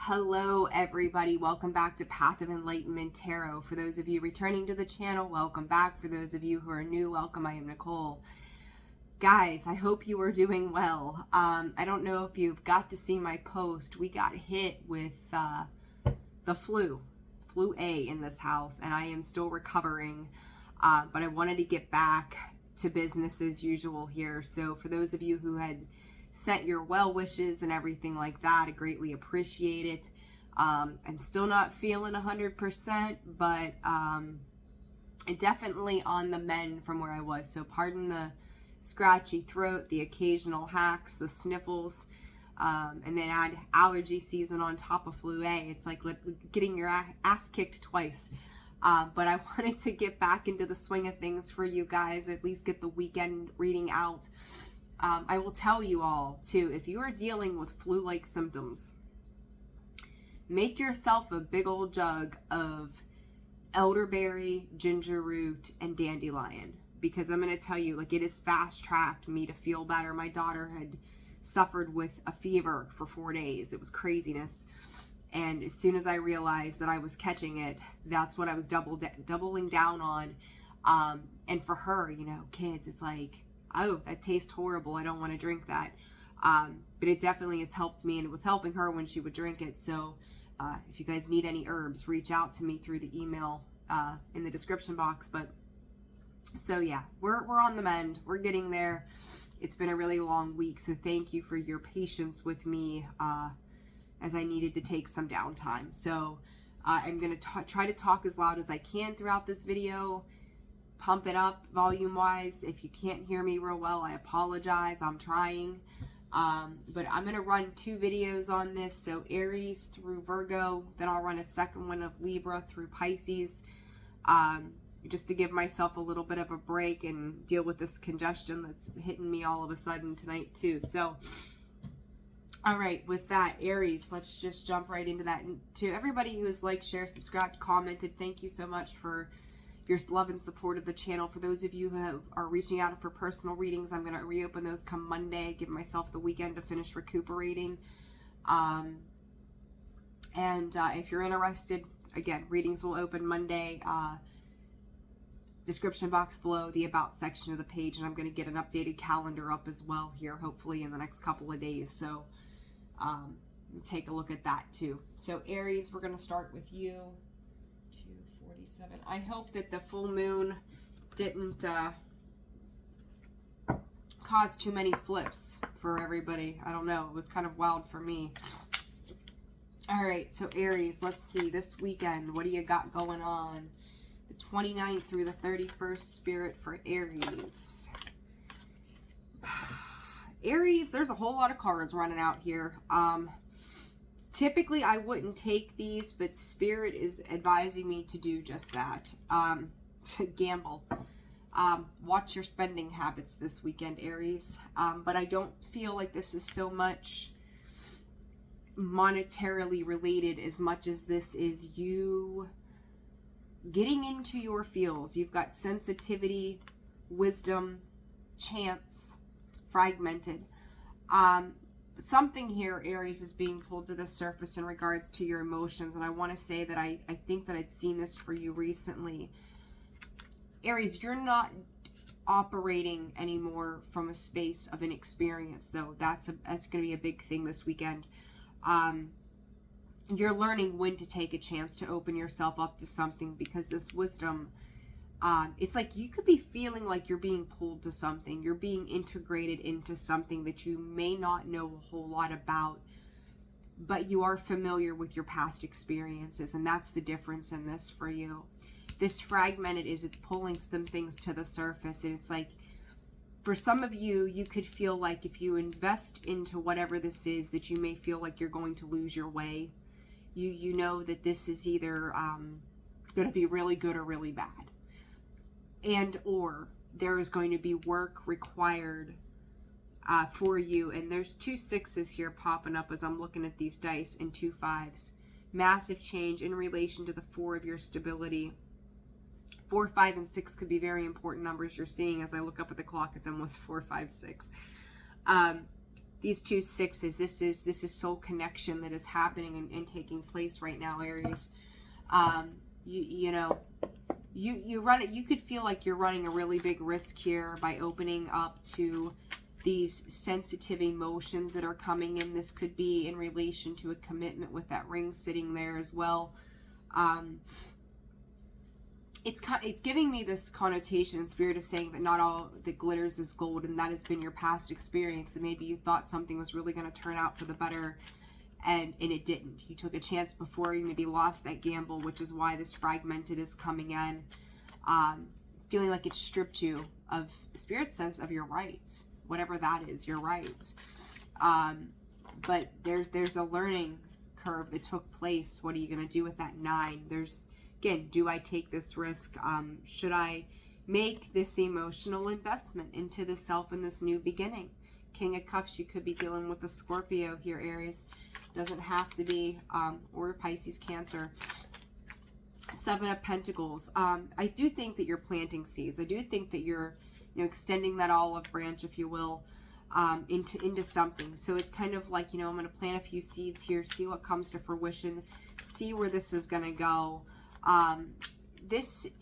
Hello everybody, welcome back to Path of Enlightenment Tarot. For those of you returning to the channel, welcome back. For those of you who are new, welcome. I am Nicole. Guys, I hope you are doing well. I don't know if you've got to see my post. We got hit with the flu A in this house, and I am still recovering, but I wanted to get back to business as usual here. So for those of you who had sent your well wishes and everything like that, I greatly appreciate it. I'm still not feeling 100%, but definitely on the mend from where I was. So pardon the scratchy throat, the occasional hacks, the sniffles, and then add allergy season on top of flu A. It's like getting your ass kicked twice. But I wanted to get back into the swing of things for you guys, at least get the weekend reading out. I will tell you all, too, if you are dealing with flu-like symptoms, make yourself a big old jug of elderberry, ginger root, and dandelion. Because I'm going to tell you, like, it has fast-tracked me to feel better. My daughter had suffered with a fever for 4 days. It was craziness. And as soon as I realized that I was catching it, that's what I was doubling down on. And for her, you know, kids, it's like, oh, that tastes horrible, I don't want to drink that. But it definitely has helped me, and it was helping her when she would drink it. So if you guys need any herbs, reach out to me through the email in the description box. But so yeah, we're on the mend. We're getting there. It's been a really long week, so thank you for your patience with me as I needed to take some downtime. So I'm going to try to talk as loud as I can throughout this video. Pump it up volume-wise. If you can't hear me real well, I apologize. I'm trying. But I'm going to run 2 videos on this. So Aries through Virgo. Then I'll run a second one of Libra through Pisces. Just to give myself a little bit of a break and deal with this congestion that's hitting me all of a sudden tonight too. So, all right, with that, Aries, let's just jump right into that. And to everybody who has liked, shared, subscribed, commented, thank you so much for your love and support of the channel. For those of you who are reaching out for personal readings, I'm going to reopen those come Monday, give myself the weekend to finish recuperating. If you're interested, again, readings will open Monday. Description box below, the about section of the page, and I'm going to get an updated calendar up as well here, hopefully in the next couple of days. So take a look at that too. So Aries, we're going to start with you. I hope that the full moon didn't cause too many flips for everybody. I don't know. It was kind of wild for me. All right, so Aries, let's see. This weekend, what do you got going on? The 29th through the 31st, Spirit for Aries. Aries, there's a whole lot of cards running out here. Typically, I wouldn't take these, but Spirit is advising me to do just that. To gamble. Watch your spending habits this weekend, Aries. But I don't feel like this is so much monetarily related as much as this is you getting into your feels. You've got sensitivity, wisdom, chance, fragmented. Something here, Aries, is being pulled to the surface in regards to your emotions. And I want to say that I think that I'd seen this for you recently. Aries, you're not operating anymore from a space of inexperience, though. That's going to be a big thing this weekend. You're learning when to take a chance to open yourself up to something, because this wisdom, it's like you could be feeling like you're being pulled to something. You're being integrated into something that you may not know a whole lot about, but you are familiar with your past experiences, and that's the difference in this for you. This fragmented it's pulling some things to the surface, and it's like, for some of you, you could feel like if you invest into whatever this is, that you may feel like you're going to lose your way. You know that this is either going to be really good or really bad. And or there is going to be work required for you. And there's 2 6s here popping up as I'm looking at these dice, and 2 5s. Massive change in relation to the 4 of your stability. 4, 5, and 6 could be very important numbers you're seeing. As I look up at the clock, it's almost 4, 5, 6. These 2 sixes, this is soul connection that is happening and taking place right now, Aries. You know, you could feel like you're running a really big risk here by opening up to these sensitive emotions that are coming in. This could be in relation to a commitment with that ring sitting there as well. It's giving me this connotation, and Spirit is saying that not all that glitters is gold, and that has been your past experience, that maybe you thought something was really going to turn out for the better, and it didn't. You took a chance before, you maybe lost that gamble, which is why this fragmented is coming in. Feeling like it stripped you of, Spirit says, of your rights, whatever that is, your rights. But there's a learning curve that took place. What are you going to do with that 9? Again, do I take this risk? Should I make this emotional investment into the self in this new beginning? King of Cups, you could be dealing with a Scorpio here, Aries. Doesn't have to be, or Pisces, Cancer. 7 of Pentacles. I do think that you're planting seeds. I do think that you're, extending that olive branch, if you will, into something. So it's kind of like, I'm going to plant a few seeds here, see what comes to fruition, see where this is going to go. There's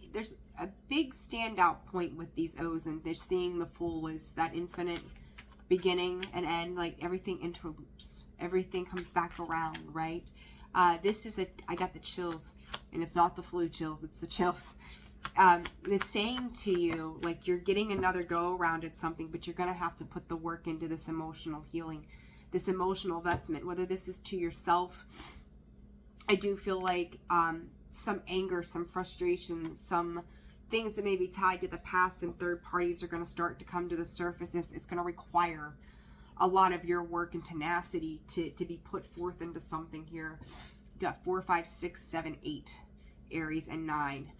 a big standout point with these O's, and they're seeing the Fool is that infinite beginning and end, like everything interloops, everything comes back around, right? This is I got the chills, and it's not the flu chills, it's the chills. It's saying to you, like, you're getting another go around at something, but you're going to have to put the work into this emotional healing, this emotional investment, whether this is to yourself. I do feel like, some anger, some frustration, some things that may be tied to the past and third parties are going to start to come to the surface. It's going to require a lot of your work and tenacity to be put forth into something here. You got 4, 5, 6, 7, 8, Aries, and 9.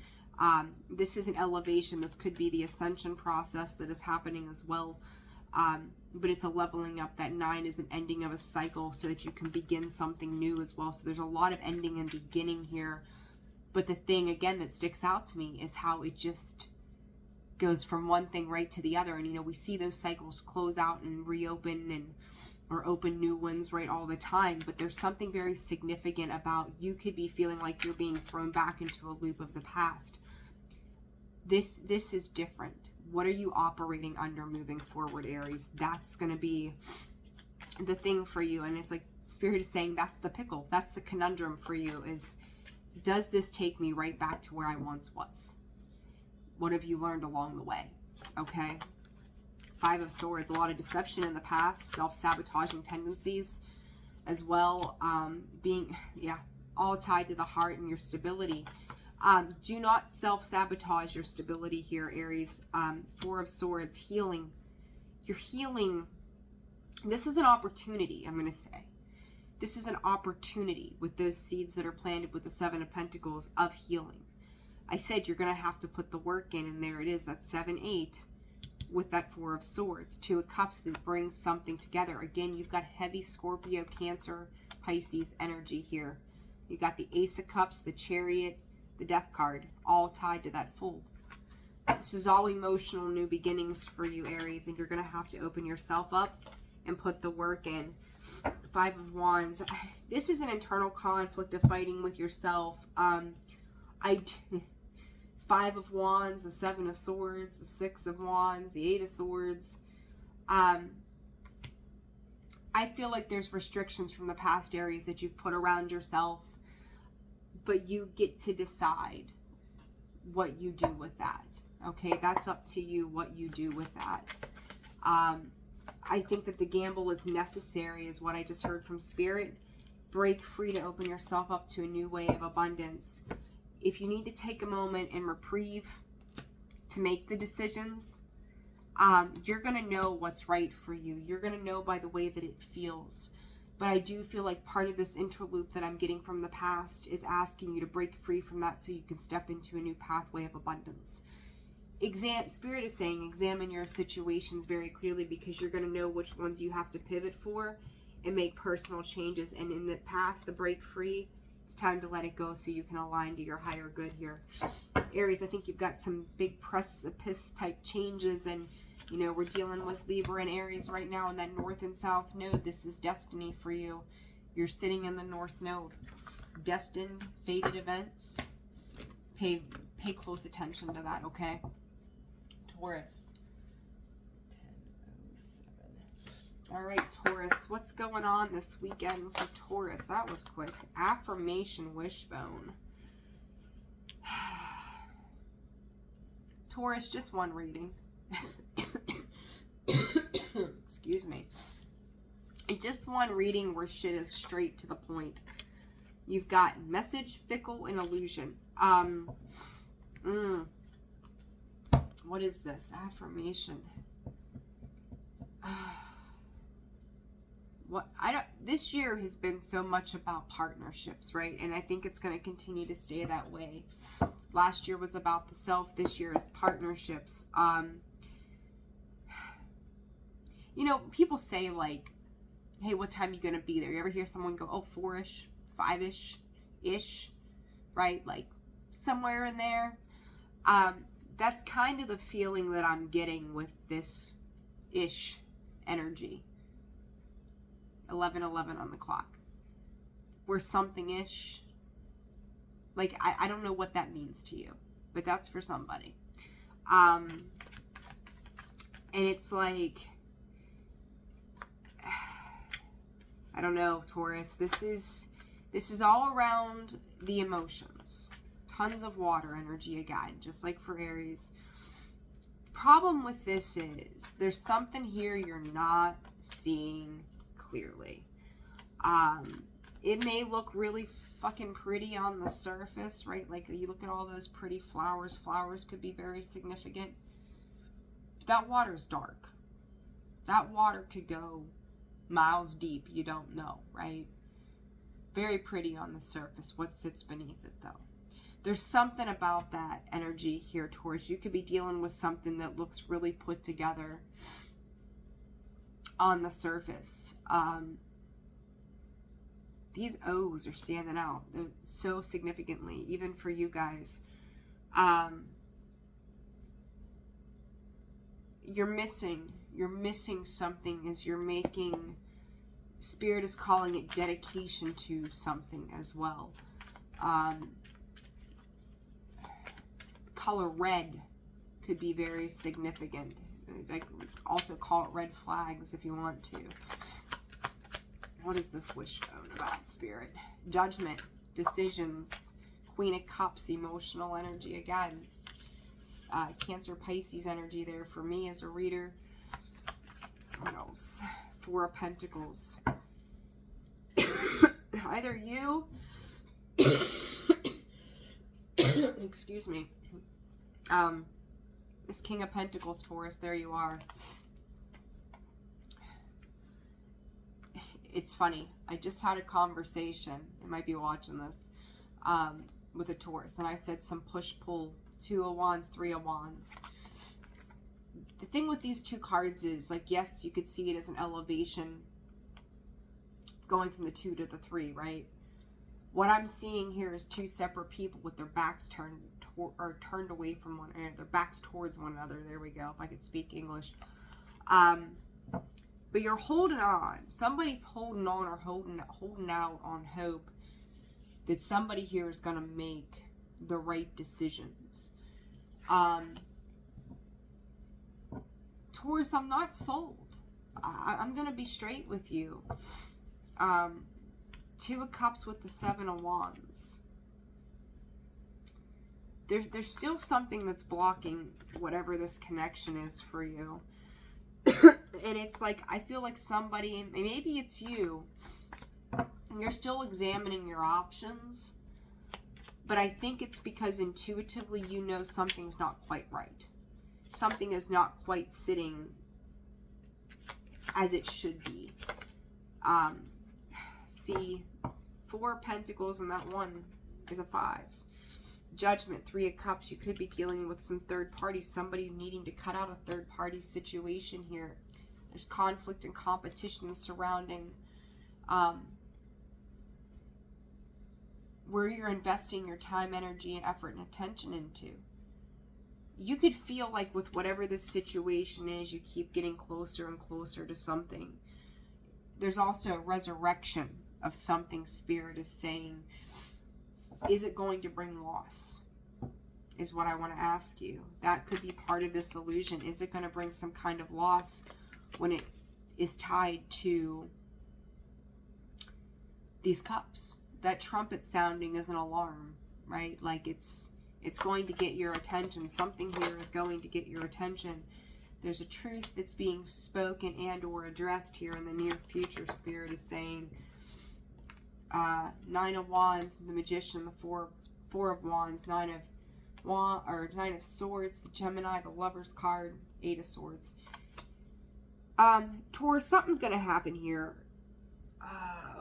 This is an elevation. This could be the ascension process that is happening as well. But it's a leveling up. That 9 is an ending of a cycle so that you can begin something new as well. So there's a lot of ending and beginning here. But the thing, again, that sticks out to me is how it just goes from one thing right to the other. And, we see those cycles close out and reopen or open new ones, right, all the time. But there's something very significant about you could be feeling like you're being thrown back into a loop of the past. This is different. What are you operating under moving forward, Aries? That's going to be the thing for you. And it's like Spirit is saying that's the pickle. That's the conundrum for you is, does this take me right back to where I once was? What have you learned along the way? Okay. 5 of Swords, a lot of deception in the past, self-sabotaging tendencies as well. All tied to the heart and your stability. Do not self-sabotage your stability here, Aries. 4 of Swords, healing. You're healing. This is an opportunity, I'm going to say. This is an opportunity with those seeds that are planted with the 7 of Pentacles of healing. I said you're going to have to put the work in, and there it is. That's 7, 8 with that 4 of Swords. 2 of Cups that brings something together. Again, you've got heavy Scorpio, Cancer, Pisces energy here. You got the Ace of Cups, the Chariot, the Death card, all tied to that Fool. This is all emotional new beginnings for you, Aries, and you're going to have to open yourself up and put the work in. 5 of Wands. This is an internal conflict of fighting with yourself. 5 of Wands, the 7 of Swords, the 6 of Wands, the 8 of Swords. I feel like there's restrictions from the past, Aries, that you've put around yourself, but you get to decide what you do with that. Okay, that's up to you what you do with that. I think that the gamble is necessary, is what I just heard from Spirit. Break free to open yourself up to a new way of abundance. If you need to take a moment and reprieve to make the decisions, you're going to know what's right for you. You're going to know by the way that it feels. But I do feel like part of this interloop that I'm getting from the past is asking you to break free from that so you can step into a new pathway of abundance. Spirit is saying examine your situations very clearly, because you're going to know which ones you have to pivot for and make personal changes. And in the past, the break free, it's time to let it go so you can align to your higher good here. Aries, I think you've got some big precipice type changes and You know, we're dealing with Libra and Aries right now in that north and south node. This is destiny for you. You're sitting in the north node. Destined, fated events. Pay close attention to that, okay? Taurus. 10:07. All right, Taurus. What's going on this weekend for Taurus? That was quick. Affirmation wishbone. Taurus, just one reading. Excuse me. Just one reading where shit is straight to the point. You've got message, fickle, and illusion. What is this? Affirmation. This year has been so much about partnerships, right? And I think it's going to continue to stay that way. Last year was about the self. This year is partnerships. You know, people say like, hey, what time are you going to be there? You ever hear someone go, oh, 4-ish, 5-ish, right? Like somewhere in there. That's kind of the feeling that I'm getting with this ish energy. 11:11 on the clock. We're something ish. Like, I don't know what that means to you, but that's for somebody. And it's like, I don't know, Taurus. This is all around the emotions. Tons of water energy again, just like for Aries. Problem with this is there's something here you're not seeing clearly. It may look really fucking pretty on the surface, right? Like you look at all those pretty flowers. Flowers could be very significant. But that water's dark. That water could go miles deep. You don't know, right? Very pretty on the surface. What sits beneath it, though? There's something about that energy here, Taurus. You could be dealing with something that looks really put together on the surface. These O's are standing out so significantly, even for you guys. You're missing something as you're making, Spirit is calling it dedication to something as well. Color red could be very significant. I also call it red flags if you want to. What is this wishbone about, Spirit? Judgment, decisions, Queen of Cups, emotional energy again. Cancer, Pisces energy there for me as a reader. What else? Four of Pentacles. Either you, excuse me, this King of Pentacles, Taurus, there you are. It's funny. I just had a conversation, you might be watching this, with a Taurus, and I said some push-pull, 2 of Wands, 3 of Wands. The thing with these two cards is, like, yes, you could see it as an elevation going from the 2 to the 3, right? What I'm seeing here is two separate people with their backs turned away from one another, their backs towards one another. There we go, if I could speak English. But you're holding on. Somebody's holding on or holding out on hope that somebody here is going to make the right decisions. Taurus, I'm not sold. I'm going to be straight with you. 2 of Cups with the 7 of Wands. There's still something that's blocking whatever this connection is for you. And it's like, I feel like somebody, maybe it's you, you're still examining your options, but I think it's because intuitively you know something's not quite right. Something is not quite sitting as it should be. See, 4 of Pentacles and that one is a 5. Judgment, 3 of Cups. You could be dealing with some third parties. Somebody needing to cut out a third party situation here. There's conflict and competition surrounding where you're investing your time, energy, effort, and attention into. you could feel like with whatever this situation is, you keep getting closer and closer to something. There's also a resurrection of something Spirit is saying. Is it going to bring loss? Is what I want to ask you. That could be part of this illusion. Is it going to bring some kind of loss when it is tied to these cups? That trumpet sounding is an alarm, right? Like it's going to get your attention. Something here is going to get your attention. There's a truth that's being spoken and or addressed here in the near future. Spirit is saying 9 of Wands, the Magician, the four of Wands, 9 of Swords, the Gemini, the Lover's card, 8 of Swords. Taurus, something's going to happen here.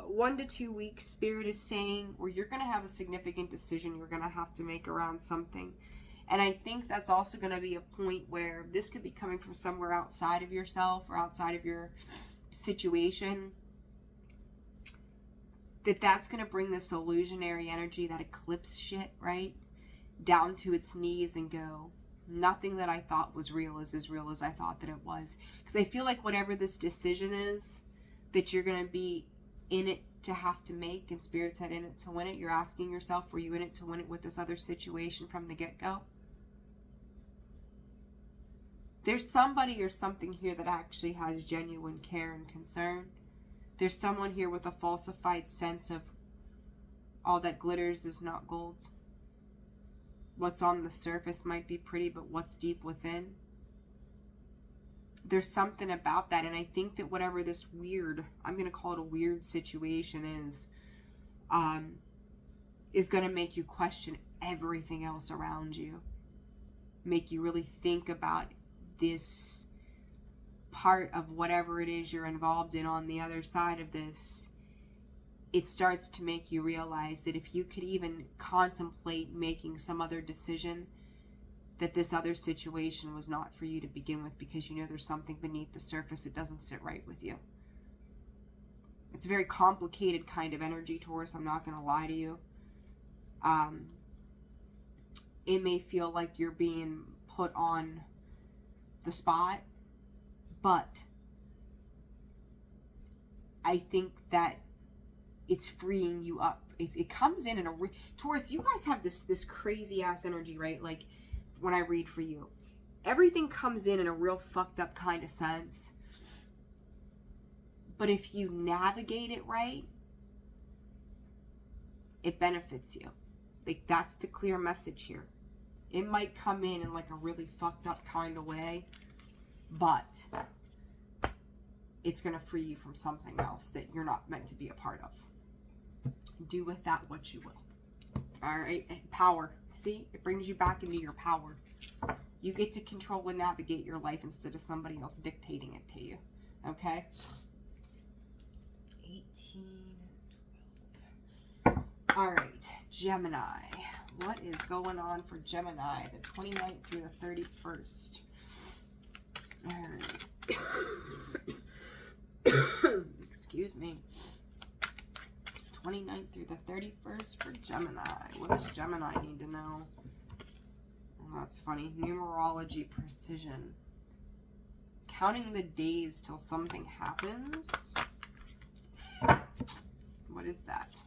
1 to 2 weeks, Spirit is saying, where you're going to have a significant decision you're going to have to make around something. And I think that's also going to be a point where this could be coming from somewhere outside of yourself or outside of your situation. That's going to bring this illusionary energy, that eclipse shit, right? Down to its knees and go, nothing that I thought was real is as real as I thought that it was. Because I feel like whatever this decision is that you're going to be in it to have to make, and Spirit said in it to win it, you're asking yourself, were you in it to win it with this other situation from the get-go? There's somebody or something here that actually has genuine care and concern. There's someone here with a falsified sense of all that glitters is not gold. What's on the surface might be pretty, but what's deep within? There's something about that, and I think that whatever this weird, I'm going to call it a weird situation is going to make you question everything else around you. Make you really think about this part of whatever it is you're involved in on the other side of this. It starts to make you realize that if you could even contemplate making some other decision, that this other situation was not for you to begin with, because you know there's something beneath the surface that doesn't sit right with you. It's a very complicated kind of energy, Taurus, I'm not going to lie to you. It may feel like you're being put on the spot, but I think that it's freeing you up. It comes in a... Taurus, you guys have this crazy ass energy, right? Like, when I read for you, everything comes in a real fucked up kind of sense. But if you navigate it right, it benefits you. Like, that's the clear message here. It might come in like a really fucked up kind of way, but it's going to free you from something else that you're not meant to be a part of. Do with that what you will. All right, power. See, it brings you back into your power. You get to control and navigate your life instead of somebody else dictating it to you. Okay? 18, 12. All right, Gemini. What is going on for Gemini, the 29th through the 31st? All right. Excuse me. 29th through the 31st for Gemini. What does Gemini need to know? Oh, that's funny. Numerology precision. Counting the days till something happens. What is that?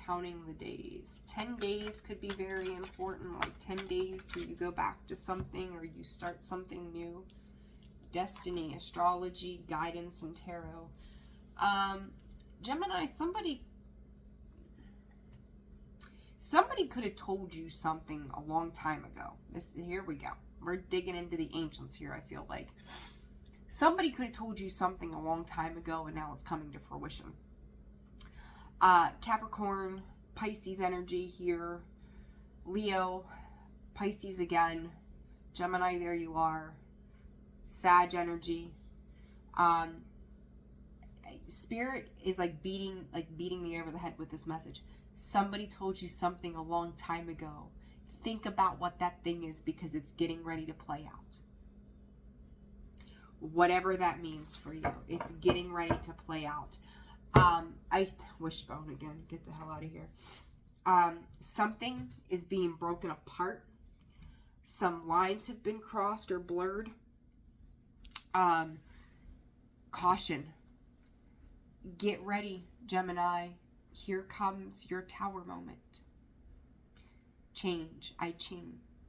Counting the days. 10 days could be very important. Like 10 days till you go back to something or you start something new. Destiny, astrology, guidance, and tarot. Gemini, somebody could have told you something a long time ago. Here we go. We're digging into the ancients here, I feel like. Somebody could have told you something a long time ago, and now it's coming to fruition. Capricorn, Pisces energy here. Leo, Pisces again. Gemini, there you are. Sag energy. Spirit is like beating me over the head with this message. Somebody told you something a long time ago. Think about what that thing is, because it's getting ready to play out. Whatever that means for you, it's getting ready to play out. Wishbone again, get the hell out of here. Something is being broken apart. Some lines have been crossed or blurred. Caution. Get ready, Gemini. Here comes your Tower moment. Change.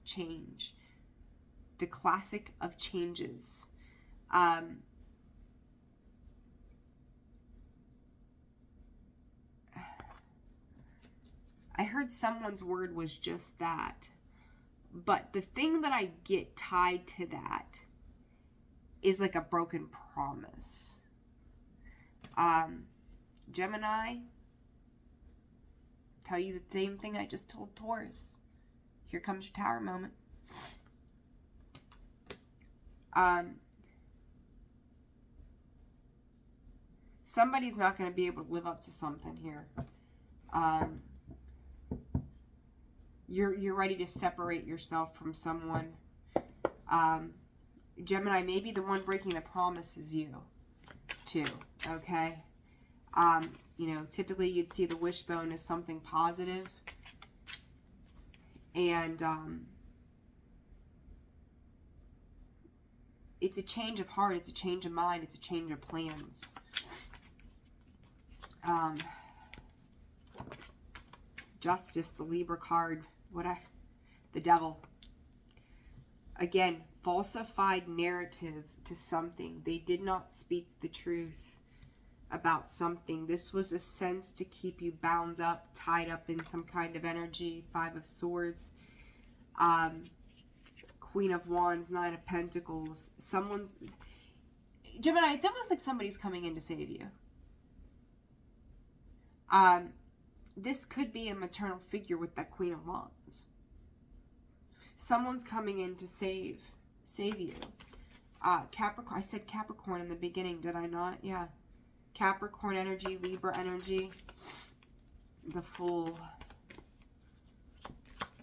Change. The classic of changes. I heard someone's word was just that. But the thing that I get tied to that is like a broken promise. Gemini, tell you the same thing I just told Taurus. Here comes your Tower moment. Somebody's not going to be able to live up to something here. You're ready to separate yourself from someone. Gemini, maybe the one breaking the promise is you, too, okay? You know, typically you'd see the wishbone as something positive. And, it's a change of heart, it's a change of mind, it's a change of plans. Justice, the Libra card, the Devil. Again, falsified narrative to something. They did not speak the truth about something. This was a sense to keep you bound up, tied up in some kind of energy. 5 of Swords. Queen of Wands, 9 of Pentacles. Gemini, it's almost like somebody's coming in to save you. This could be a maternal figure with that Queen of Wands. Someone's coming in to save you. Capricorn. I said Capricorn in the beginning, did I not? Yeah. Capricorn energy, Libra energy. The Fool.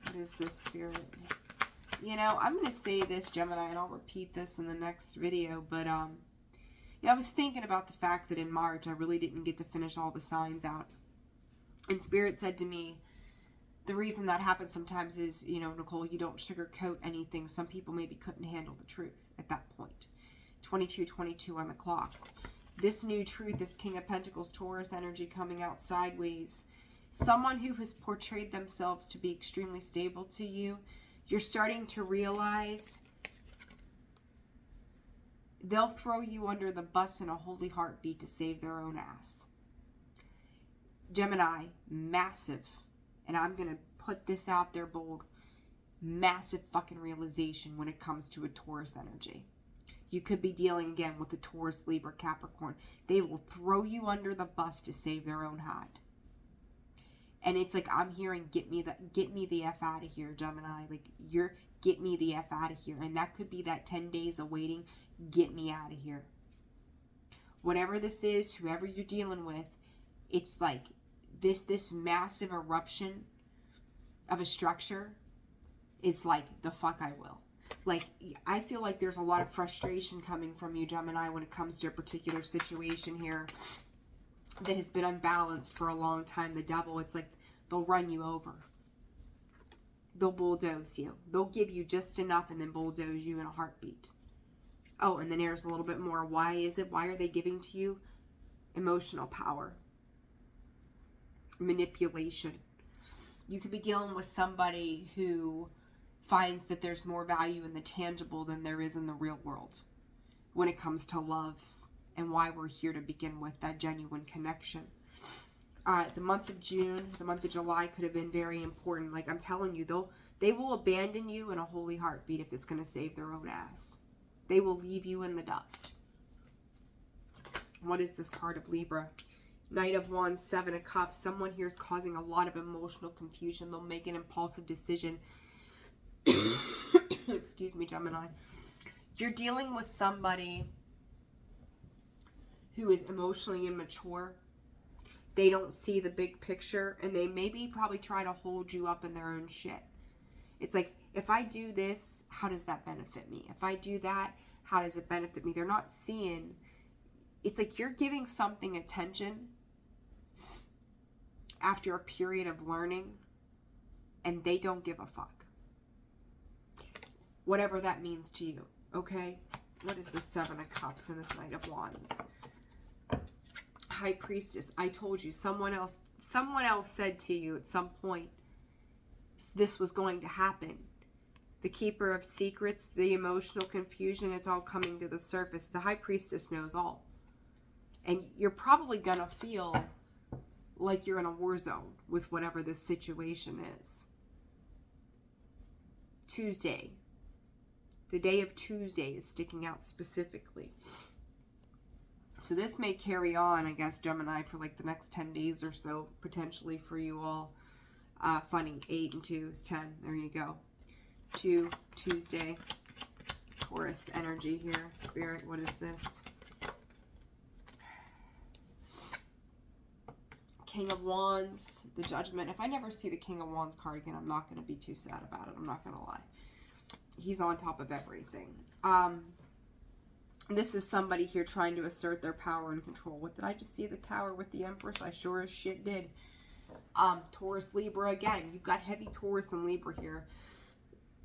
What is this, Spirit? You know, I'm going to say this, Gemini, and I'll repeat this in the next video, but, you know, I was thinking about the fact that in March, I really didn't get to finish all the signs out. And Spirit said to me, the reason that happens sometimes is, you know, Nicole, you don't sugarcoat anything. Some people maybe couldn't handle the truth at that point. 22:22 on the clock. This new truth, this King of Pentacles, Taurus energy coming out sideways. Someone who has portrayed themselves to be extremely stable to you, you're starting to realize they'll throw you under the bus in a holy heartbeat to save their own ass. Gemini, massive, and I'm going to put this out there bold, massive fucking realization when it comes to a Taurus energy. You could be dealing again with the Taurus, Libra, Capricorn. They will throw you under the bus to save their own hide. And it's like, I'm hearing, get me the F out of here, Gemini. Like, get me the F out of here. And that could be that 10 days of waiting. Get me out of here. Whatever this is, whoever you're dealing with, it's like this massive eruption of a structure is like, the fuck I will. Like, I feel like there's a lot of frustration coming from you, Gemini, when it comes to a particular situation here that has been unbalanced for a long time. The Devil, it's like they'll run you over. They'll bulldoze you. They'll give you just enough and then bulldoze you in a heartbeat. Oh, and then there's a little bit more. Why is it? Why are they giving to you? Emotional power. Manipulation. You could be dealing with somebody who finds that there's more value in the tangible than there is in the real world when it comes to love and why we're here to begin with, that genuine connection. The month of June, the month of July could have been very important. Like I'm telling you, they will abandon you in a holy heartbeat if it's going to save their own ass. They will leave you in the dust. What is this card of Libra? Knight of Wands, 7 of Cups. Someone here is causing a lot of emotional confusion. They'll make an impulsive decision. Excuse me, Gemini. You're dealing with somebody who is emotionally immature. They don't see the big picture, and they maybe probably try to hold you up in their own shit. It's like, if I do this, how does that benefit me? If I do that, how does it benefit me? They're not seeing. It's like you're giving something attention after a period of learning, and they don't give a fuck. whatever that means to you, okay? What is the Seven of Cups and this Knight of Wands? High Priestess. I told you, someone else said to you at some point this was going to happen. The Keeper of Secrets, the emotional confusion, it's all coming to the surface. The High Priestess knows all. And you're probably going to feel like you're in a war zone with whatever this situation is. Tuesday. The day of Tuesday is sticking out specifically. So this may carry on, I guess, Gemini, for like the next 10 days or so, potentially for you all. Funny, 8 and 2 is 10. There you go. Tuesday. Taurus energy here. Spirit, what is this? King of Wands, the Judgment. If I never see the King of Wands card again, I'm not going to be too sad about it. I'm not going to lie. He's on top of everything. This is somebody here trying to assert their power and control. What did I just see? The Tower with the Empress? I sure as shit did. Taurus, Libra again. You've got heavy Taurus and Libra here.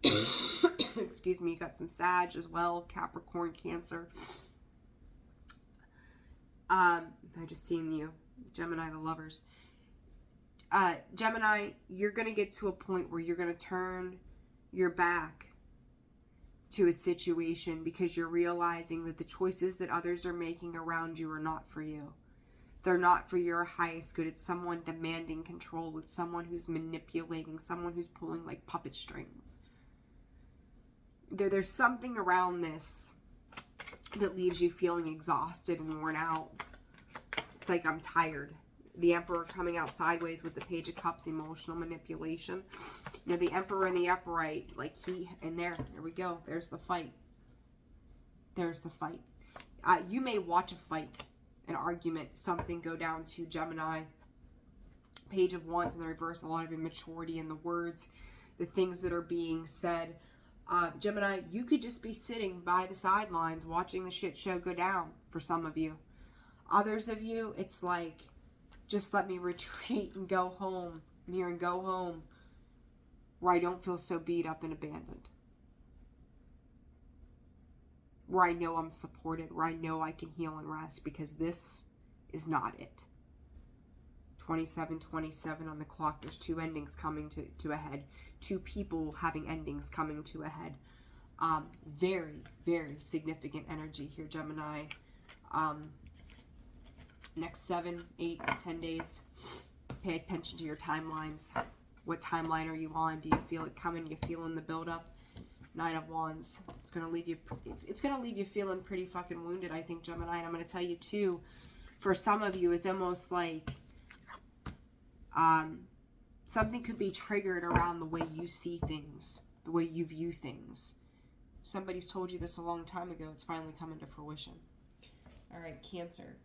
Excuse me. You got some Sag as well. Capricorn, Cancer. I just seen you. Gemini, the Lovers. Gemini, you're going to get to a point where you're going to turn your back to a situation because you're realizing that the choices that others are making around you are not for you. They're not for your highest good. It's someone demanding control. It's someone who's manipulating, someone who's pulling like puppet strings. There's something around this that leaves you feeling exhausted and worn out. It's like, I'm tired. The Emperor coming out sideways with the Page of Cups, emotional manipulation. You know, the Emperor in the upright, like there we go. There's the fight. There's the fight. You may watch a fight, an argument, something go down to Gemini. Page of Wands in the reverse, a lot of immaturity in the words, the things that are being said. Gemini, you could just be sitting by the sidelines watching the shit show go down for some of you. Others of you, it's like, just let me retreat and go home. Here and go home where I don't feel so beat up and abandoned. Where I know I'm supported, where I know I can heal and rest, because this is not it. 27/27 on the clock. There's two endings coming to a head. Two people having endings coming to a head. Very, very significant energy here, Gemini. Next 7, 8, 10 days. Pay attention to your timelines. What timeline are you on? Do you feel it coming? You feeling the buildup? Nine of Wands. It's gonna leave you. It's gonna leave you feeling pretty fucking wounded, I think, Gemini. And I'm gonna tell you too. For some of you, it's almost like something could be triggered around the way you see things, the way you view things. Somebody's told you this a long time ago. It's finally coming to fruition. All right, Cancer.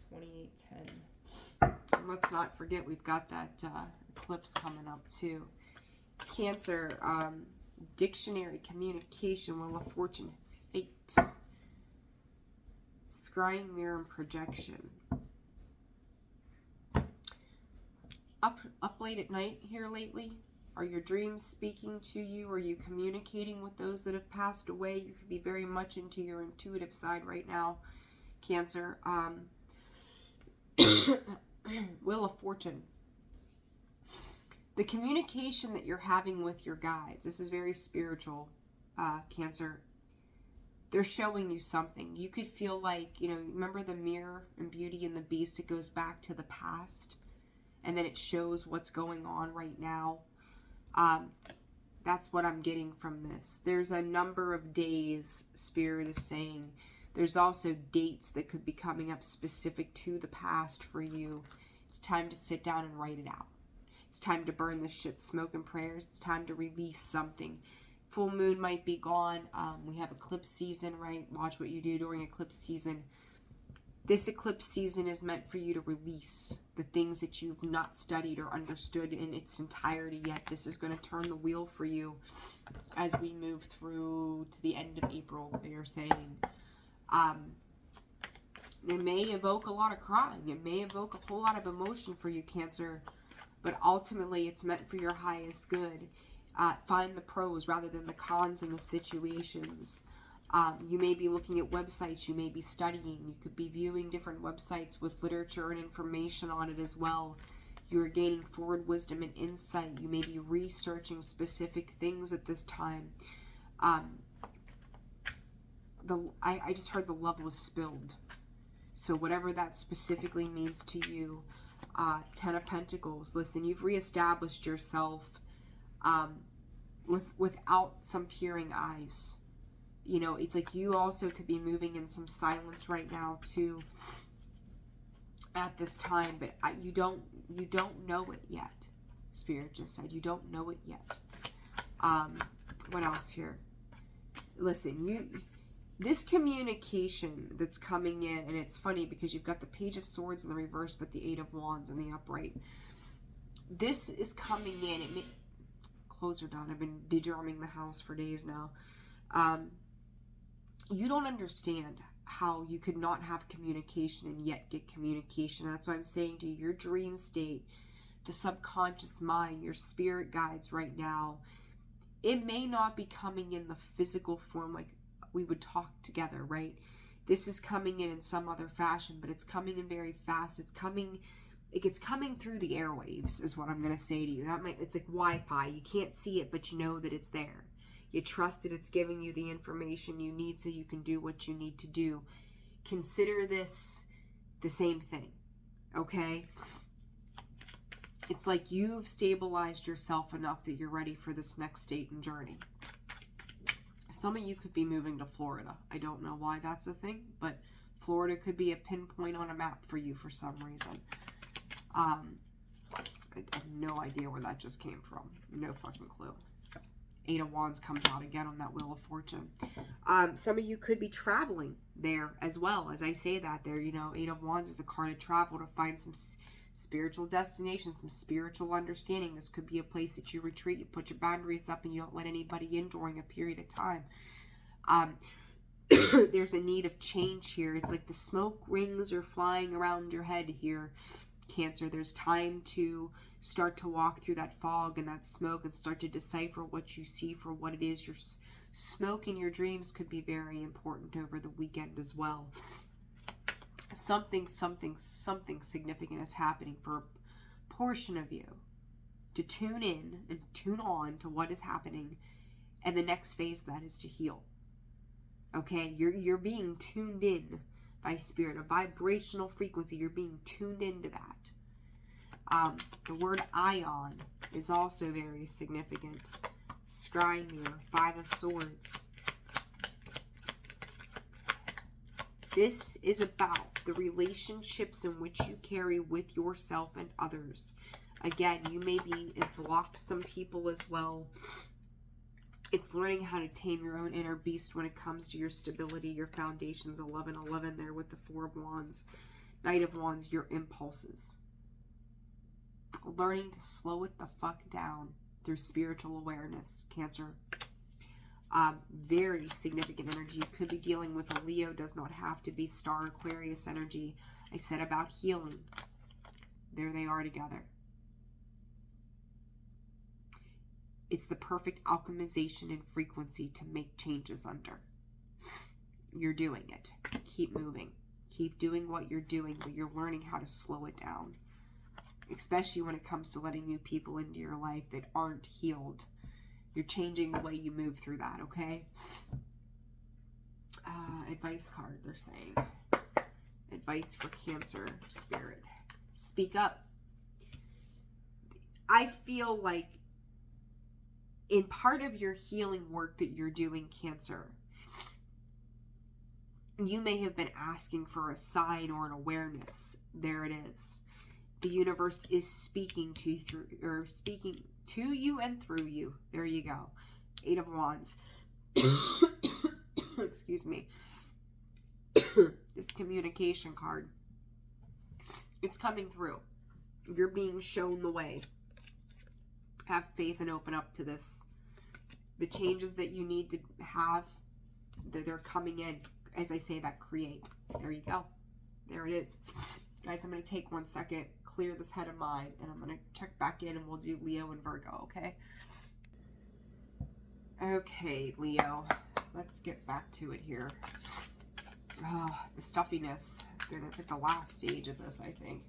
2810. Let's not forget we've got that eclipse coming up too. Cancer, dictionary, communication, Wheel of Fortune, fate, scrying, mirror, and projection. Up late at night here lately? Are your dreams speaking to you? Are you communicating with those that have passed away? You could be very much into your intuitive side right now, Cancer. Wheel of Fortune. The communication that you're having with your guides, this is very spiritual, Cancer. They're showing you something. You could feel like, you know, remember the mirror in Beauty and the Beast? It goes back to the past, and then it shows what's going on right now. That's what I'm getting from this. There's a number of days, Spirit is saying. There's also dates that could be coming up specific to the past for you. It's time to sit down and write it out. It's time to burn the shit, smoke and prayers. It's time to release something. Full moon might be gone. We have eclipse season, right? Watch what you do during eclipse season. This eclipse season is meant for you to release the things that you've not studied or understood in its entirety yet. This is going to turn the wheel for you as we move through to the end of April, they are saying. It may evoke a lot of crying. It may evoke a whole lot of emotion for you, Cancer. But ultimately, it's meant for your highest good. Find the pros rather than the cons in the situations. You may be looking at websites, you may be studying, you could be viewing different websites with literature and information on it as well. You're gaining forward wisdom and insight. You may be researching specific things at this time. I just heard the love was spilled. So whatever that specifically means to you. 10 of Pentacles. Listen, you've reestablished yourself without some peering eyes. You know, it's like you also could be moving in some silence right now too at this time, but you don't know it yet. Spirit just said you don't know it yet. What else here? Listen, this communication that's coming in, and it's funny because you've got the Page of Swords in the reverse, but the Eight of Wands in the upright. This is coming in. Clothes are done. I've been de-drumming the house for days now. You don't understand how you could not have communication and yet get communication. That's why I'm saying to you, your dream state, the subconscious mind, your spirit guides right now, it may not be coming in the physical form like we would talk together, right? This is coming in some other fashion, but it's coming in very fast. It's coming through the airwaves is what I'm going to say to you. It's like Wi-Fi. You can't see it, but you know that it's there. You trust that it's giving you the information you need so you can do what you need to do. Consider this the same thing, okay? It's like you've stabilized yourself enough that you're ready for this next state and journey. Some of you could be moving to Florida. I don't know why that's a thing, but Florida could be a pinpoint on a map for you for some reason. I have no idea where that just came from. No fucking clue. Eight of Wands comes out again on that Wheel of Fortune. Some of you could be traveling there as well. As I say that there, you know, Eight of Wands is a card of travel to find some spiritual destination, some spiritual understanding. This could be a place that you retreat, you put your boundaries up, and you don't let anybody in during a period of time. There's a need of change here. It's like the smoke rings are flying around your head here, Cancer. There's time to start to walk through that fog and that smoke and start to decipher what you see for what it is. Your smoke in your dreams could be very important over the weekend as well. Something significant is happening for a portion of you to tune in and tune on to what is happening, and the next phase of that is to heal. Okay, you're being tuned in by spirit, a vibrational frequency. You're being tuned into that. The word ion is also very significant. Scrying mirror, Five of Swords. This is about the relationships in which you carry with yourself and others. Again, you may be blocked some people as well. It's learning how to tame your own inner beast when it comes to your stability, your foundations. 11-11 there with the Four of Wands. Knight of Wands, your impulses. Learning to slow it the fuck down through spiritual awareness, Cancer. Very significant energy. You could be dealing with a Leo. Does not have to be Star Aquarius energy. I said about healing. There they are together. It's the perfect alchemization in frequency to make changes under. You're doing it. Keep moving. Keep doing what you're doing, but you're learning how to slow it down. Especially when it comes to letting new people into your life that aren't healed. You're changing the way you move through that, okay? Advice card, they're saying. Advice for Cancer spirit. Speak up. I feel like in part of your healing work that you're doing, Cancer, you may have been asking for a sign or an awareness. There it is. The universe is speaking to you and through you. There you go. Eight of Wands. Excuse me. This communication card. It's coming through. You're being shown the way. Have faith and open up to this. The changes that you need to have, they're coming in. As I say that, create. There you go. There it is. Guys, I'm going to take 1 second, clear this head of mine, and I'm going to check back in, and we'll do Leo and Virgo, okay? Okay, Leo, let's get back to it here. Oh, the stuffiness. It's like the last stage of this, I think.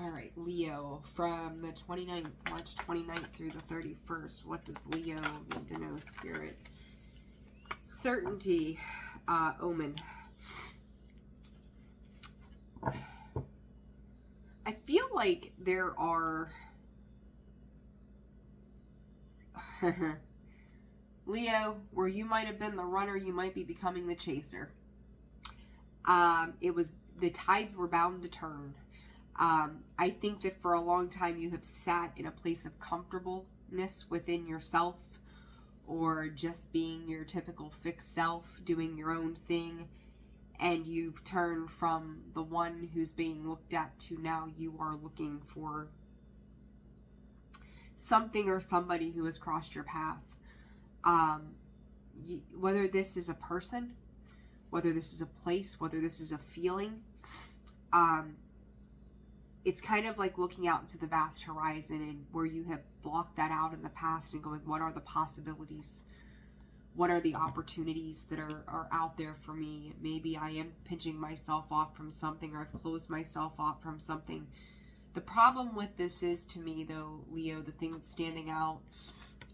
All right, Leo, from the 29th, March 29th through the 31st, what does Leo need to know, Spirit? Certainty, omen. I feel like there are... Leo, where you might have been the runner, you might be becoming the chaser. The tides were bound to turn. I think that for a long time you have sat in a place of comfortableness within yourself, or just being your typical fixed self, doing your own thing, and you've turned from the one who's being looked at to now you are looking for something or somebody who has crossed your path. Whether this is a person, whether this is a place, whether this is a feeling, it's kind of like looking out into the vast horizon and where you have blocked that out in the past and going, what are the possibilities? What are the opportunities that are out there for me? Maybe I am pinching myself off from something, or I've closed myself off from something. The problem with this is, to me though, Leo, the thing that's standing out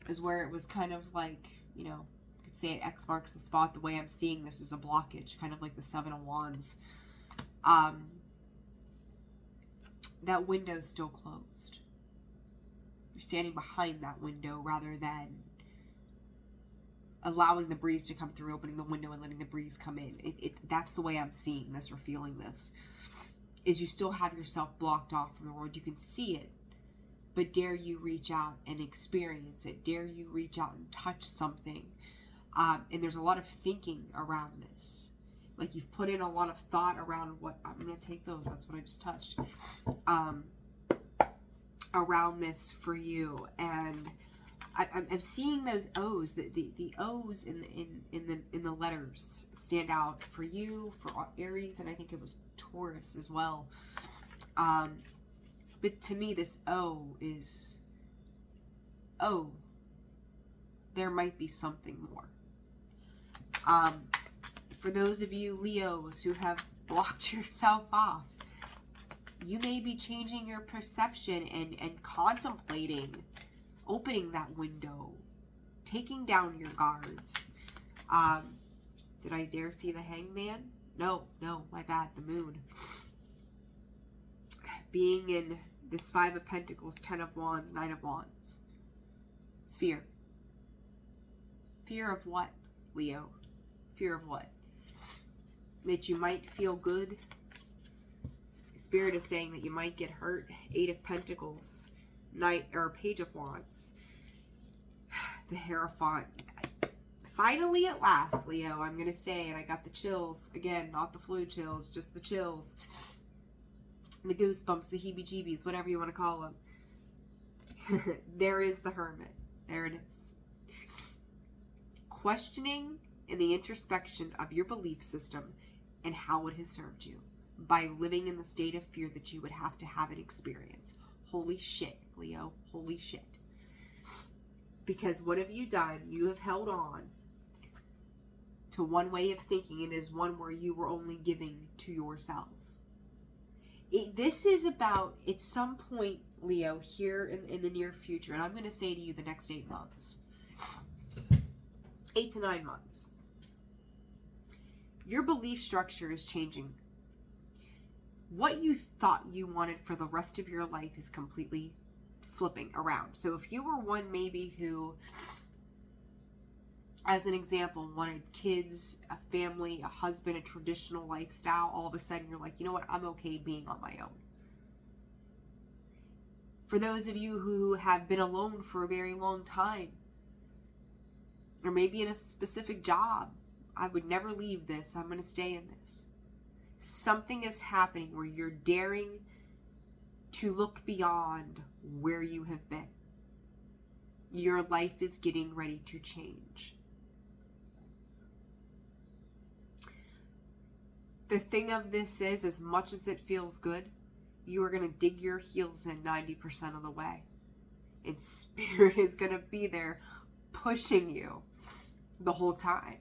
is where it was kind of like, you know, you could say X marks the spot. The way I'm seeing this is a blockage, kind of like the Seven of Wands. That window's still closed. You're standing behind that window rather than allowing the breeze to come through, opening the window and letting the breeze come in. That's the way I'm seeing this or feeling this, is you still have yourself blocked off from the world. You can see it, but dare you reach out and experience it? Dare you reach out and touch something? And there's a lot of thinking around this. Like, you've put in a lot of thought around what, I'm going to take those, that's what I just touched, around this for you. And I'm seeing those O's, the O's in the letters stand out for you, for Aries, and I think it was Taurus as well. But to me, this O is, oh, there might be something more. For those of you Leos who have blocked yourself off, you may be changing your perception and contemplating opening that window, taking down your guards. Did I dare see the Hangman? No, my bad, the Moon. Being in this Five of Pentacles, Ten of Wands, Nine of Wands. Fear. Fear of what, Leo? Fear of what? That you might feel good. Spirit is saying that you might get hurt. Eight of Pentacles, Page of Wands. The Hierophant. Finally, at last, Leo, I'm going to say, and I got the chills. Again, not the flu chills, just the chills. The goosebumps, the heebie-jeebies, whatever you want to call them. There is the Hermit. There it is. Questioning in the introspection of your belief system and how it has served you by living in the state of fear that you would have to have an experience. Holy shit, Leo. Holy shit. Because what have you done? You have held on to one way of thinking. It is one where you were only giving to yourself. This is about, at some point, Leo, here in the near future, and I'm going to say to you the next 8 months. 8 to 9 months. Your belief structure is changing. What you thought you wanted for the rest of your life is completely flipping around. So if you were one maybe who, as an example, wanted kids, a family, a husband, a traditional lifestyle, all of a sudden you're like, you know what, I'm okay being on my own. For those of you who have been alone for a very long time, or maybe in a specific job, I would never leave this, I'm going to stay in this. Something is happening where you're daring to look beyond where you have been. Your life is getting ready to change. The thing of this is, as much as it feels good, you are going to dig your heels in 90% of the way. And Spirit is going to be there pushing you the whole time.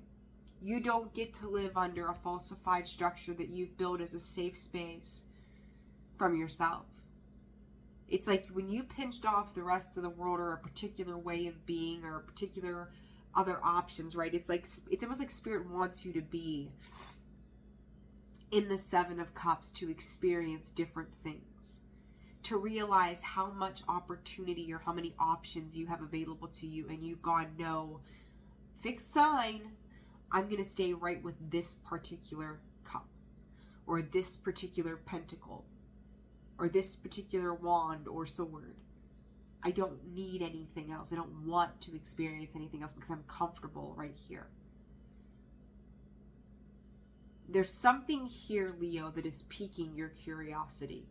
You don't get to live under a falsified structure that you've built as a safe space from yourself. It's like when you pinched off the rest of the world or a particular way of being or a particular other options, right? It's like, it's almost like Spirit wants you to be in the Seven of Cups to experience different things, to realize how much opportunity or how many options you have available to you, and you've gone, no, fixed sign, I'm going to stay right with this particular cup, or this particular pentacle, or this particular wand or sword. I don't need anything else. I don't want to experience anything else because I'm comfortable right here. There's something here, Leo, that is piquing your curiosity.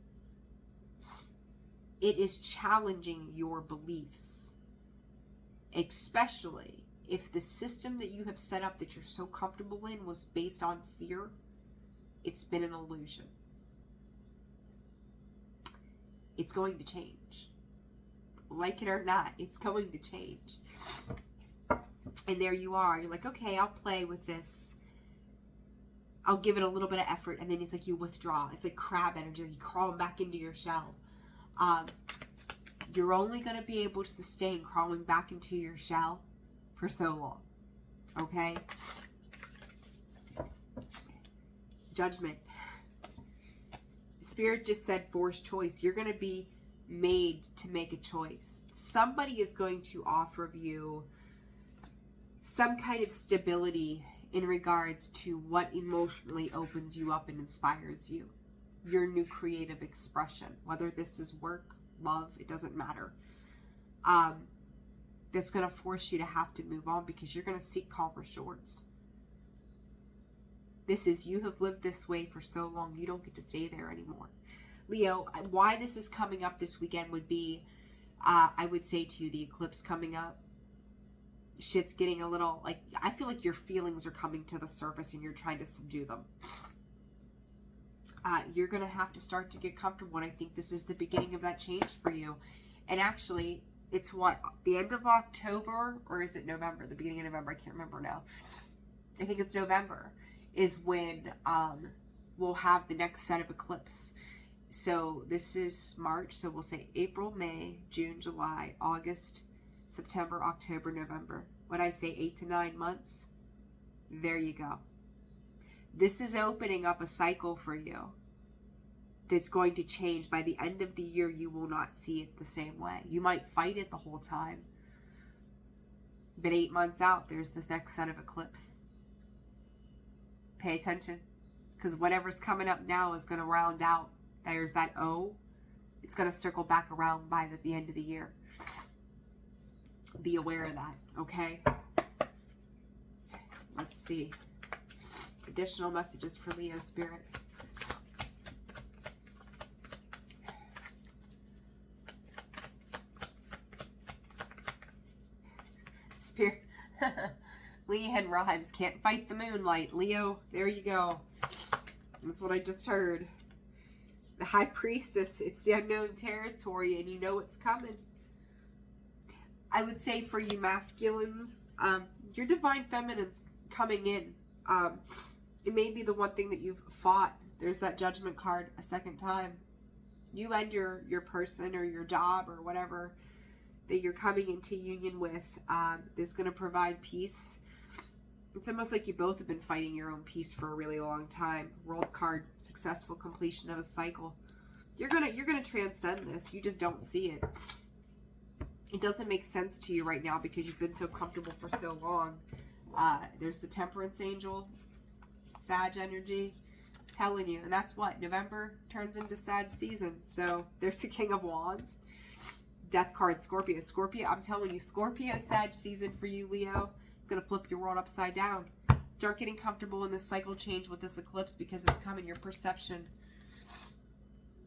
It is challenging your beliefs, especially if the system that you have set up that you're so comfortable in was based on fear. It's been an illusion. It's going to change. Like it or not, it's going to change. And there you are. You're like, okay, I'll play with this. I'll give it a little bit of effort. And then it's like you withdraw. It's like crab energy. You crawl back into your shell. You're only going to be able to sustain crawling back into your shell for so long. Okay? Judgment. Spirit just said forced choice. You're going to be made to make a choice. Somebody is going to offer you some kind of stability in regards to what emotionally opens you up and inspires you. Your new creative expression. Whether this is work, love, it doesn't matter. That's going to force you to have to move on because you're going to seek calmer shores. This is, you have lived this way for so long, you don't get to stay there anymore. Leo, why this is coming up this weekend would be, I would say to you, the eclipse coming up. Shit's getting a little, like, I feel like your feelings are coming to the surface and you're trying to subdue them. You're going to have to start to get comfortable, and I think this is the beginning of that change for you. And actually, it's what, the end of October, or is it November? The beginning of November, I can't remember now. I think it's November, is when we'll have the next set of eclipse. So this is March, so we'll say April, May, June, July, August, September, October, November. When I say 8 to 9 months, there you go. This is opening up a cycle for you that's going to change. By the end of the year, you will not see it the same way. You might fight it the whole time, but 8 months out, there's this next set of eclipse. Pay attention, because whatever's coming up now is going to round out. There's that O. It's going to circle back around by the end of the year. Be aware of that, okay? Let's see. Additional messages for Leo Spirit. Spirit. Leanne rhymes. Can't fight the moonlight. Leo, there you go. That's what I just heard. The High Priestess. It's the unknown territory, and you know it's coming. I would say for you masculines, your divine feminine's coming in. It may be the one thing that you've fought. There's that Judgment card a second time. You and your person or your job or whatever that you're coming into union with that's going to provide peace. It's almost like you both have been fighting your own peace for a really long time. World card, successful completion of a cycle. You're gonna transcend this. You just don't see it. It doesn't make sense to you right now because you've been so comfortable for so long. There's the Temperance Angel, Sag energy, I'm telling you. And that's what, November turns into Sag season. So there's the King of Wands. Death card, Scorpio. Scorpio, I'm telling you, Scorpio Sag season for you, Leo. It's going to flip your world upside down. Start getting comfortable in this cycle change with this eclipse because it's coming. Your perception,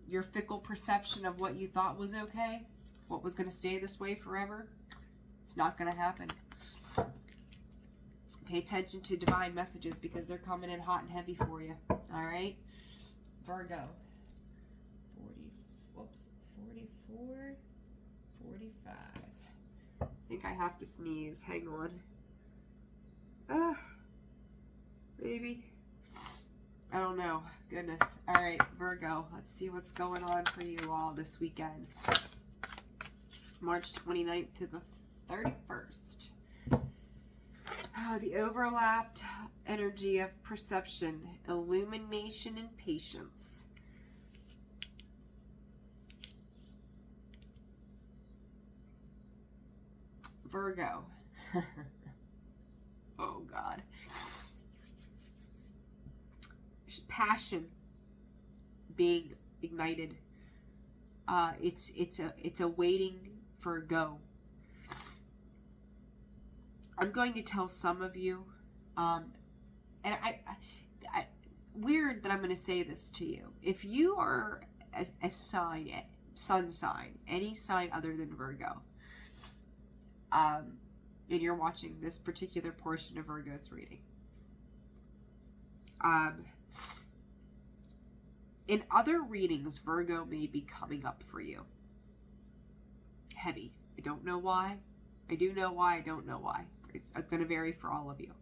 your fickle perception of what you thought was okay, what was going to stay this way forever, it's not going to happen. Pay attention to divine messages because they're coming in hot and heavy for you. All right? Virgo. 44, 45. I think I have to sneeze. Hang on. Maybe. I don't know. Goodness. All right, Virgo. Let's see what's going on for you all this weekend. March 29th to the 31st. The overlapped energy of perception, illumination, and patience. Virgo. Oh, God. Passion being ignited. It's a waiting for a go. I'm going to tell some of you, and I weird that I'm going to say this to you. If you are a sign, sun sign, any sign other than Virgo, and you're watching this particular portion of Virgo's reading, in other readings, Virgo may be coming up for you. Heavy. I don't know why. I do know why. I don't know why. It's going to vary for all of you.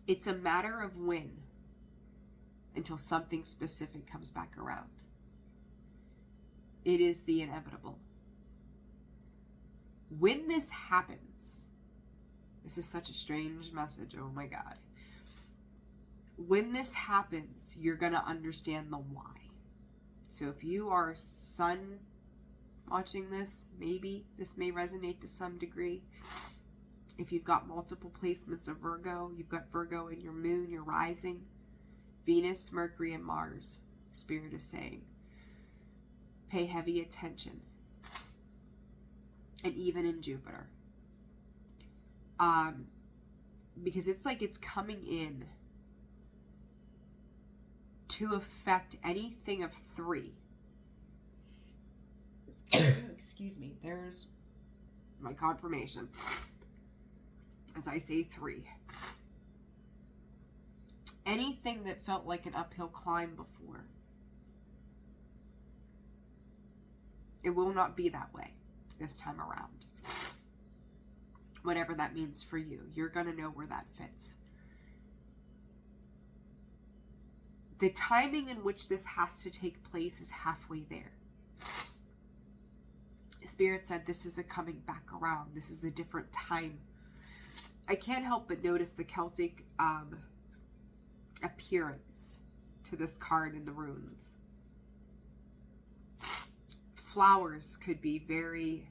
It's a matter of when until something specific comes back around. It is the inevitable. When this happens, this is such a strange message. Oh my God. When this happens, you're going to understand the why. So if you are sun watching this, maybe this may resonate to some degree. If you've got multiple placements of Virgo, you've got Virgo in your moon, your rising, Venus, Mercury, and Mars. Spirit is saying, pay heavy attention. And even in Jupiter. Because it's like it's coming in to affect anything of 3. Excuse me. There's my confirmation. As I say 3. Anything that felt like an uphill climb before, it will not be that way this time around. Whatever that means for you, you're going to know where that fits. The timing in which this has to take place is halfway there. Spirit said this is a coming back around. This is a different time. I can't help but notice the Celtic appearance to this card in the runes. Flowers could be very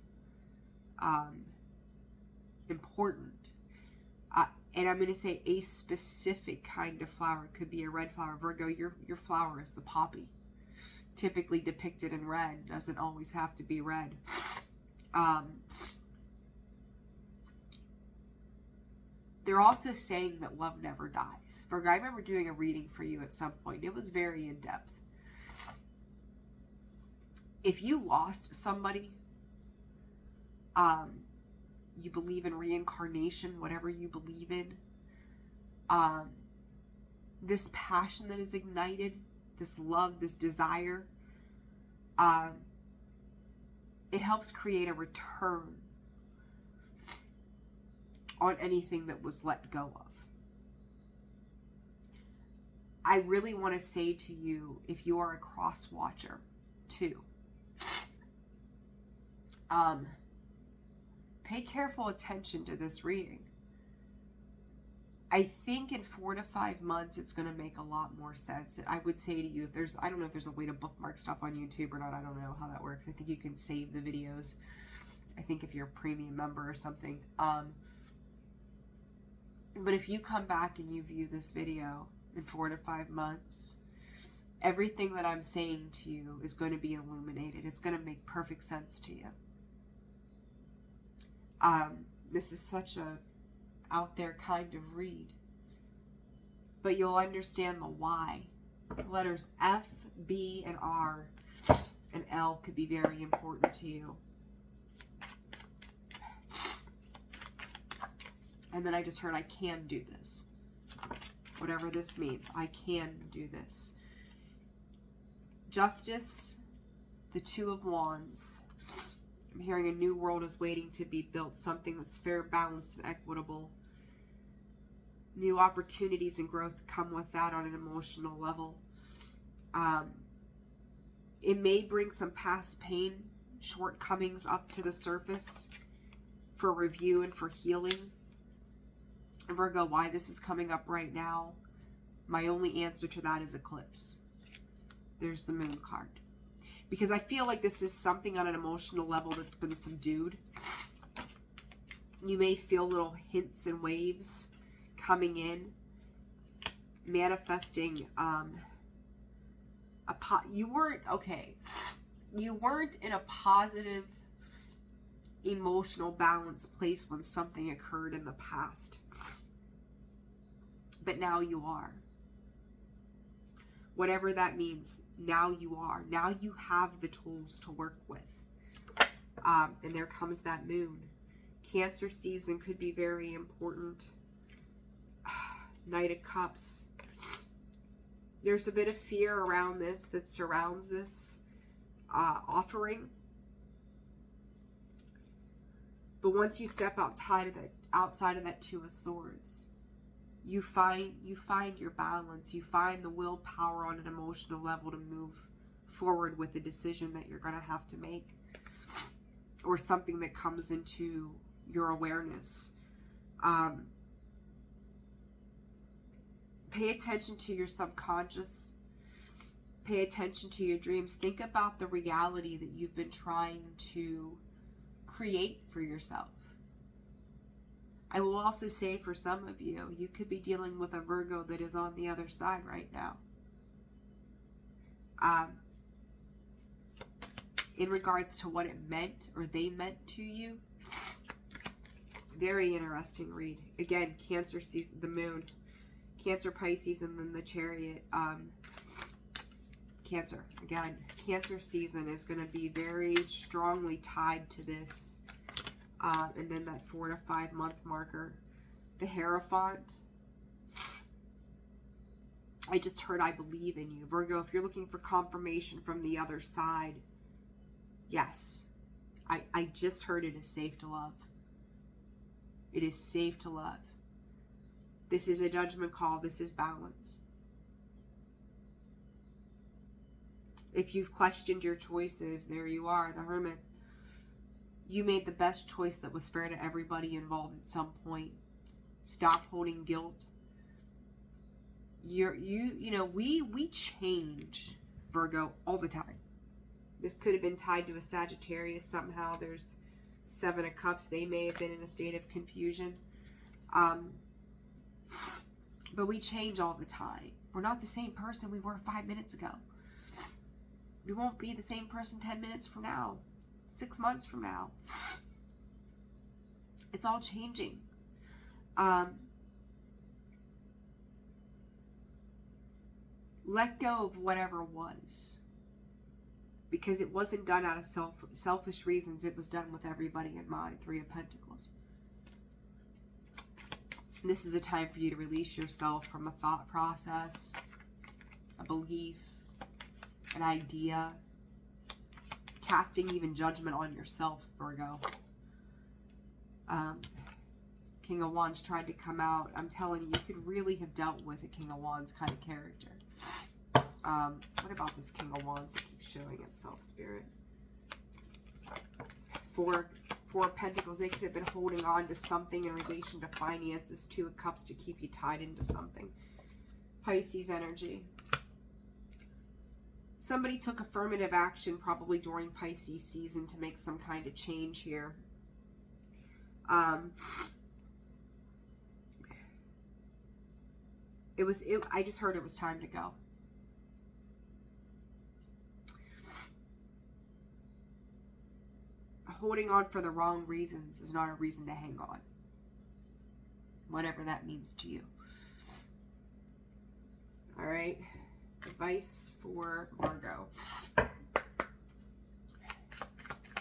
important. And I'm going to say a specific kind of flower. It could be a red flower. Virgo, your flower is the poppy. Typically depicted in red. Doesn't always have to be red. They're also saying that love never dies. Virgo, I remember doing a reading for you at some point. It was very in-depth. If you lost somebody, you believe in reincarnation, whatever you believe in, this passion that is ignited, this love, this desire, it helps create a return on anything that was let go of. I really want to say to you, if you are a cross watcher too, pay careful attention to this reading. I think in 4 to 5 months, it's going to make a lot more sense. I would say to you, I don't know if there's a way to bookmark stuff on YouTube or not. I don't know how that works. I think you can save the videos. I think if you're a premium member or something. But if you come back and you view this video in 4 to 5 months, everything that I'm saying to you is going to be illuminated. It's going to make perfect sense to you. This is such a out there kind of read. But you'll understand the why. Letters F, B, and R and L could be very important to you. And then I just heard I can do this. Whatever this means, I can do this. Justice, the 2 of Wands, I'm hearing a new world is waiting to be built, something that's fair, balanced, and equitable. New opportunities and growth come with that on an emotional level. It may bring some past pain, shortcomings up to the surface for review and for healing. Virgo, why this is coming up right now, my only answer to that is eclipse. There's the moon card. Because I feel like this is something on an emotional level that's been subdued. You may feel little hints and waves coming in, manifesting you weren't in a positive emotional balanced place when something occurred in the past, but now you are. Whatever that means, now you are. Now you have the tools to work with. And there comes that moon. Cancer season could be very important. Knight of Cups. There's a bit of fear around this that surrounds this offering. But once you step outside of that Two of Swords, you find your balance. You find the willpower on an emotional level to move forward with the decision that you're going to have to make, or something that comes into your awareness. Pay attention to your subconscious. Pay attention to your dreams. Think about the reality that you've been trying to create for yourself. I will also say, for some of you, you could be dealing with a Virgo that is on the other side right now. In regards to what it meant, or they meant to you. Very interesting read. Again, Cancer season, the moon. Cancer, Pisces, and then the Chariot. Cancer. Again, Cancer season is going to be very strongly tied to this. And then that 4 to 5 month marker. The Hierophant. I just heard I believe in you. Virgo, if you're looking for confirmation from the other side, yes. I just heard it is safe to love. It is safe to love. This is a judgment call. This is balance. If you've questioned your choices, there you are, the Hermit. You made the best choice that was fair to everybody involved at some point. Stop holding guilt. We change, Virgo, all the time. This could have been tied to a Sagittarius somehow. There's 7 of Cups. They may have been in a state of confusion. But we change all the time. We're not the same person we were 5 minutes ago. We won't be the same person 10 minutes from now, 6 months from now. It's all changing. Let go of whatever was. Because it wasn't done out of selfish reasons. It was done with everybody in mind. 3 of Pentacles. This is a time for you to release yourself from a thought process, a belief, an idea, casting even judgment on yourself, Virgo. King of Wands tried to come out. I'm telling you, you could really have dealt with a King of Wands kind of character. What about this King of Wands that keeps showing itself, Spirit? 4 of Pentacles. They could have been holding on to something in relation to finances. 2 of Cups to keep you tied into something. Pisces energy. Somebody took affirmative action probably during Pisces season to make some kind of change here. I just heard it was time to go. Holding on for the wrong reasons is not a reason to hang on. Whatever that means to you. All right. Advice for Virgo.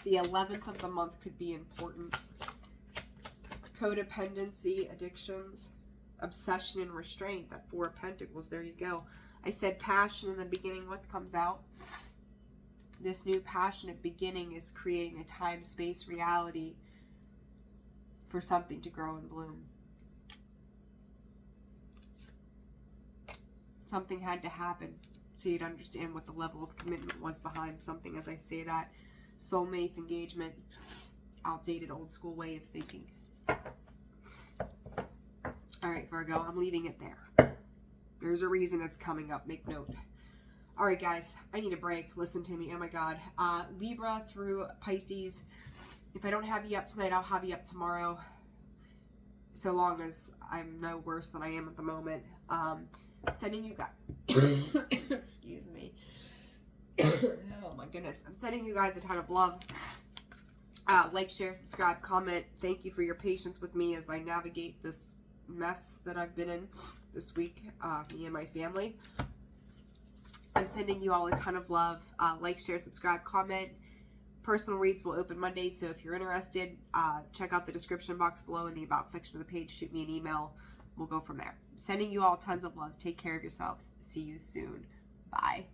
The 11th of the month could be important. Codependency, addictions, obsession, and restraint. That 4 of Pentacles. There you go. I said passion in the beginning. What comes out? This new passionate beginning is creating a time-space reality for something to grow and bloom. Something had to happen so you'd understand what the level of commitment was behind something. As I say that, soulmates, engagement, outdated old school way of thinking. All right, Virgo, I'm leaving it there. There's a reason it's coming up. Make note. All right, guys, I need a break. Listen to me. Oh, my God. Libra through Pisces. If I don't have you up tonight, I'll have you up tomorrow. So long as I'm no worse than I am at the moment. Sending you guys... Excuse me. Oh, my goodness. I'm sending you guys a ton of love. Like, share, subscribe, comment. Thank you for your patience with me as I navigate this mess that I've been in this week, me and my family. I'm sending you all a ton of love. Like, share, subscribe, comment. Personal reads will open Monday, so if you're interested, check out the description box below in the About section of the page. Shoot me an email. We'll go from there. Sending you all tons of love. Take care of yourselves. See you soon. Bye.